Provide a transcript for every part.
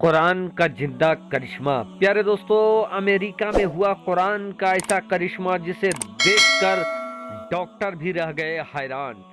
कुरान का जिंदा करिश्मा। प्यारे दोस्तों, अमेरिका में हुआ कुरान का ऐसा करिश्मा जिसे देखकर डॉक्टर भी रह गए हैरान।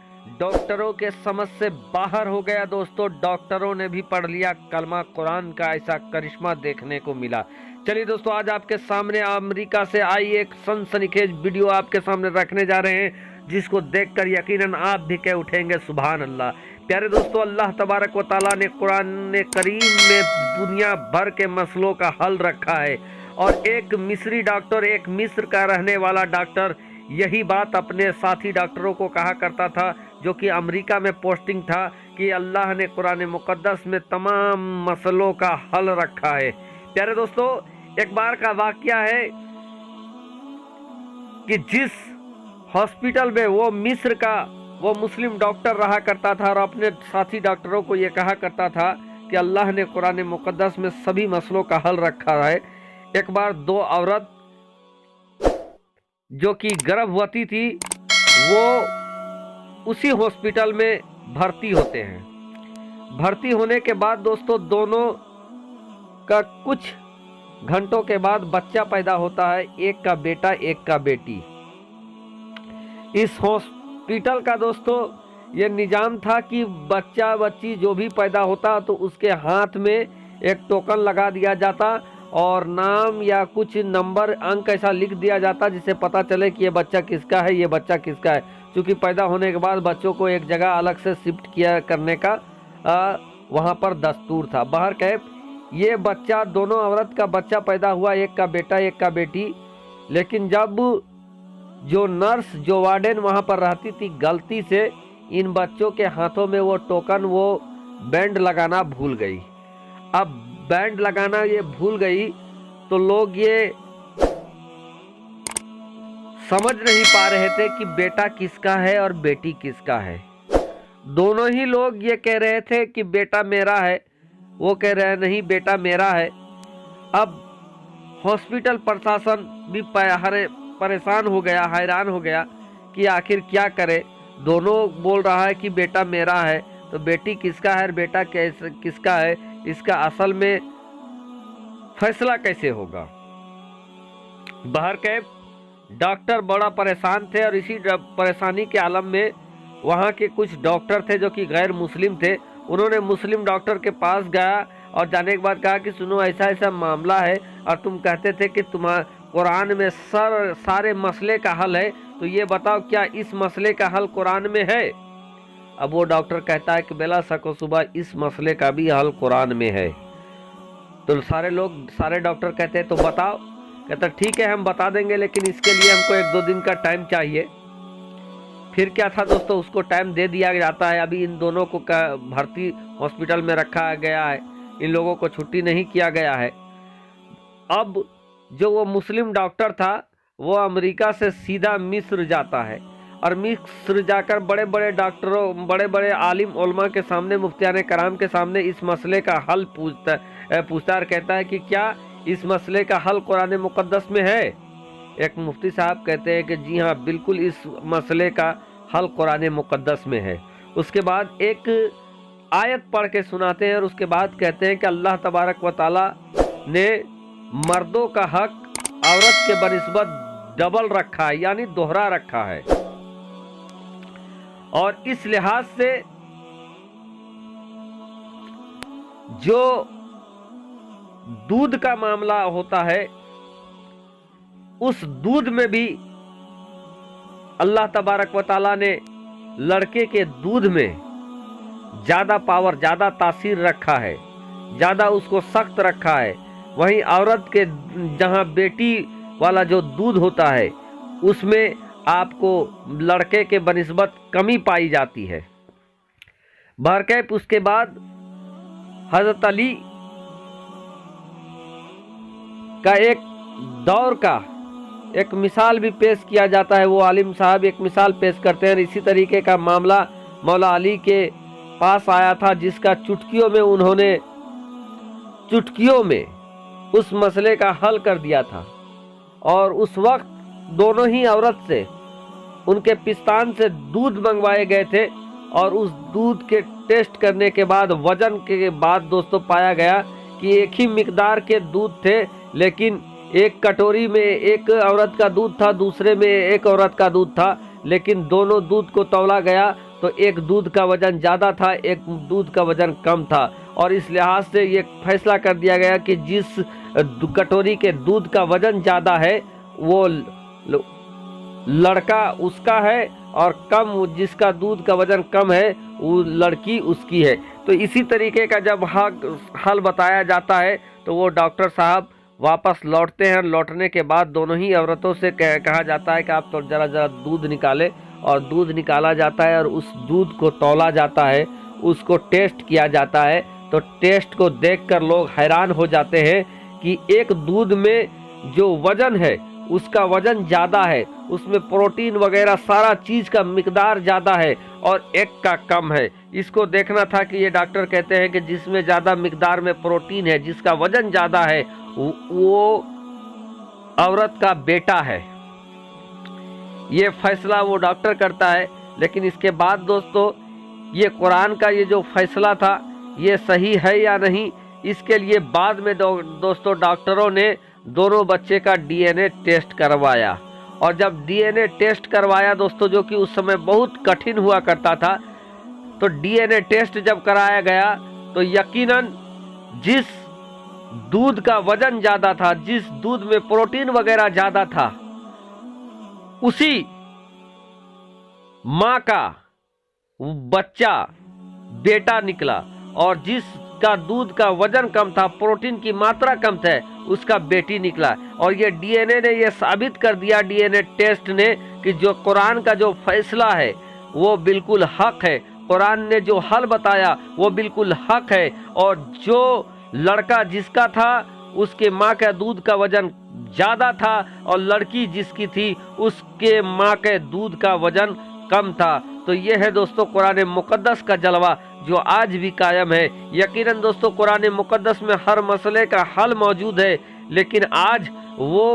डॉक्टरों के समझ से बाहर हो गया दोस्तों। डॉक्टरों ने भी पढ़ लिया कलमा। कुरान का ऐसा करिश्मा देखने को मिला। चलिए दोस्तों, आज आपके सामने अमेरिका से आई एक सनसनीखेज वीडियो आपके सामने रखने जा रहे हैं, जिसको देखकर यकीनन आप भी कह उठेंगे सुभान अल्लाह। प्यारे दोस्तों, अल्लाह तबारक व ताला ने कुरान करीम में दुनिया भर के मसलों का हल रखा है। और एक मिस्री डॉक्टर, एक मिस्र का रहने वाला डॉक्टर यही बात अपने साथी डॉक्टरों को कहा करता था, जो कि अमेरिका में पोस्टिंग था, कि अल्लाह ने कुरान मुकद्दस में तमाम मसलों का हल रखा है। प्यारे दोस्तों, एक बार का वाकया है कि जिस हॉस्पिटल में वो मिस्र का वो मुस्लिम डॉक्टर रहा करता था और अपने साथी डॉक्टरों को ये कहा करता था कि अल्लाह ने कुरान मुकद्दस में सभी मसलों का हल रखा है। एक बार दो औरत जो कि गर्भवती थी, वो उसी हॉस्पिटल में भर्ती होते हैं। भर्ती होने के बाद दोस्तों, दोनों का कुछ घंटों के बाद बच्चा पैदा होता है, एक का बेटा एक का बेटी। इस हॉस्पिटल का दोस्तों ये निजाम था कि बच्चा बच्ची जो भी पैदा होता तो उसके हाथ में एक टोकन लगा दिया जाता और नाम या कुछ नंबर अंक ऐसा लिख दिया जाता जिससे पता चले कि ये बच्चा किसका है, ये बच्चा किसका है। क्योंकि पैदा होने के बाद बच्चों को एक जगह अलग से शिफ्ट किया करने का वहाँ पर दस्तूर था। बहरकैफ ये बच्चा, दोनों औरत का बच्चा पैदा हुआ, एक का बेटा एक का बेटी। लेकिन जब जो नर्स, जो वार्डन वहाँ पर रहती थी, गलती से इन बच्चों के हाथों में वो टोकन, वो बैंड लगाना भूल गई। अब बैंड लगाना ये भूल गई तो लोग ये समझ नहीं पा रहे थे कि बेटा किसका है और बेटी किसका है। दोनों ही लोग ये कह रहे थे कि बेटा मेरा है, वो कह रहे हैं नहीं बेटा मेरा है। अब हॉस्पिटल प्रशासन भी परेशान हो गया, हैरान हो गया कि आखिर क्या करे। दोनों बोल रहा है कि बेटा मेरा है, तो बेटी किसका है और बेटा किसका है, इसका असल में फैसला कैसे होगा। बहरकैफ डॉक्टर बड़ा परेशान थे और इसी परेशानी के आलम में वहाँ के कुछ डॉक्टर थे जो कि गैर मुस्लिम थे। उन्होंने मुस्लिम डॉक्टर के पास गया और जाने के बाद कहा कि सुनो, ऐसा ऐसा मामला है और तुम कहते थे कि कुरान में सारे मसले का हल है, तो ये बताओ क्या इस मसले का हल कुरान में है। अब वो डॉक्टर कहता है कि बेला सको सुबह, इस मसले का भी हल कुरान में है। तो सारे डॉक्टर कहते हैं तो बताओ। कहता ठीक है हम बता देंगे, लेकिन इसके लिए हमको 1-2 दिन का टाइम चाहिए। फिर क्या था दोस्तों, उसको टाइम दे दिया जाता है। अभी इन दोनों को भर्ती हॉस्पिटल में रखा गया है, इन लोगों को छुट्टी नहीं किया गया है। अब जो वो मुस्लिम डॉक्टर था वो अमेरिका से सीधा मिस्र जाता है और मिस्र जाकर बड़े बड़े डॉक्टरों, बड़े बड़े आलिम उलमा के सामने, मुफ्तियान कराम के सामने इस मसले का हल पूछता और कहता है कि क्या इस मसले का हल कुरान मुकद्दस में है। एक मुफ्ती साहब कहते हैं कि जी हाँ बिल्कुल, इस मसले का हल कुरान मुकद्दस में है। उसके बाद एक आयत पढ़ के सुनाते हैं और उसके बाद कहते हैं कि अल्लाह तबारक व ताला ने मर्दों का हक औरत के बनिस्बत डबल रखा है, यानी दोहरा रखा है। और इस लिहाज से जो दूध का मामला होता है, उस दूध में भी अल्लाह तबारक व ताला ने लड़के के दूध में ज्यादा पावर, ज्यादा तासीर रखा है, ज्यादा उसको सख्त रखा है। वहीं औरत के जहां बेटी वाला जो दूध होता है, उसमें आपको लड़के के बनिस्बत कमी पाई जाती है। बहरकैफ उसके बाद हजरत अली का एक दौर का एक मिसाल भी पेश किया जाता है। वो आलिम साहब एक मिसाल पेश करते हैं। इसी तरीके का मामला मौला अली के पास आया था, जिसका चुटकियों में उस मसले का हल कर दिया था। और उस वक्त दोनों ही औरत से, उनके पिस्तान से दूध मंगवाए गए थे और उस दूध के टेस्ट करने के बाद, वजन के बाद दोस्तों पाया गया कि एक ही मिकदार के दूध थे, लेकिन एक कटोरी में एक औरत का दूध था, दूसरे में एक औरत का दूध था, लेकिन दोनों दूध को तौला गया तो एक दूध का वजन ज़्यादा था, एक दूध का वजन कम था। और इस लिहाज से ये फैसला कर दिया गया कि जिस कटोरी के दूध का वजन ज़्यादा है वो लड़का उसका है, और कम जिसका दूध का वजन कम है वो लड़की उसकी है। तो इसी तरीके का जब हल बताया जाता है तो वो डॉक्टर साहब वापस लौटते हैं। लौटने के बाद दोनों ही औरतों से कहा जाता है कि आप तो जरा दूध निकालें, और दूध निकाला जाता है और उस दूध को तौला जाता है, उसको टेस्ट किया जाता है। तो टेस्ट को देखकर लोग हैरान हो जाते हैं कि एक दूध में जो वजन है उसका वजन ज़्यादा है, उसमें प्रोटीन वगैरह सारा चीज़ का मिकदार ज़्यादा है, और एक का कम है। इसको देखना था कि ये डॉक्टर कहते हैं कि जिसमें ज़्यादा मिकदार में प्रोटीन है, जिसका वजन ज़्यादा है, वो औरत का बेटा है। ये फैसला वो डॉक्टर करता है। लेकिन इसके बाद दोस्तों, ये कुरान का ये जो फैसला था ये सही है या नहीं, इसके लिए बाद में दोस्तों डॉक्टरों ने दोनों बच्चे का डीएनए टेस्ट करवाया। और जब डीएनए टेस्ट करवाया दोस्तों, जो कि उस समय बहुत कठिन हुआ करता था, तो डीएनए टेस्ट जब कराया गया तो यकीनन जिस दूध का वजन ज़्यादा था, जिस दूध में प्रोटीन वगैरह ज़्यादा था, उसी माँ का बच्चा बेटा निकला, और जिसका दूध का वजन कम था, प्रोटीन की मात्रा कम था, उसका बेटी निकला। और ये डीएनए ने ये साबित कर दिया, डीएनए टेस्ट ने, कि जो कुरान का जो फैसला है वो बिल्कुल हक है, कुरान ने जो हल बताया वो बिल्कुल हक है। और जो लड़का जिसका था उसके माँ का दूध का वजन ज़्यादा था, और लड़की जिसकी थी उसके माँ के दूध का वजन कम था। तो ये है दोस्तों कुरान मुक़द्दस का जलवा, जो आज भी कायम है। यकीनन दोस्तों कुरान मुक़द्दस में हर मसले का हल मौजूद है, लेकिन आज वो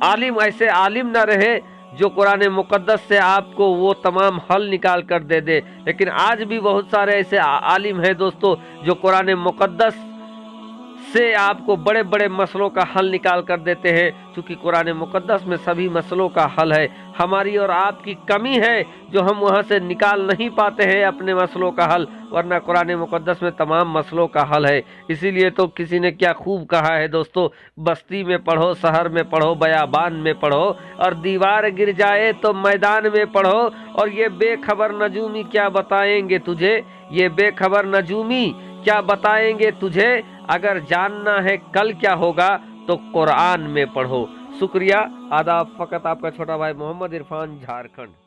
आलिम ऐसे आलिम न रहे जो कुरान मुक़द्दस से आपको वो तमाम हल निकाल कर दे दे। लेकिन आज भी बहुत सारे ऐसे आलिम हैं दोस्तों जो कुरान मुक़द्दस से आपको बड़े बड़े मसलों का हल निकाल कर देते हैं, क्योंकि कुरान मुक़द्दस में सभी मसलों का हल है। हमारी और आपकी कमी है जो हम वहाँ से निकाल नहीं पाते हैं अपने मसलों का हल, वरना कुरान मुक़द्दस में तमाम मसलों का हल है। इसीलिए तो किसी ने क्या खूब कहा है दोस्तों, बस्ती में पढ़ो, शहर में पढ़ो, बयाबान में पढ़ो, और दीवार गिर जाए तो मैदान में पढ़ो। और ये बेखबर नजूमी क्या बताएंगे तुझे, ये बेखबर नजूमी क्या बताएंगे तुझे, अगर जानना है कल क्या होगा तो कुरान में पढ़ो। शुक्रिया, आदाब। फ़कत आपका छोटा भाई मोहम्मद इरफान, झारखंड।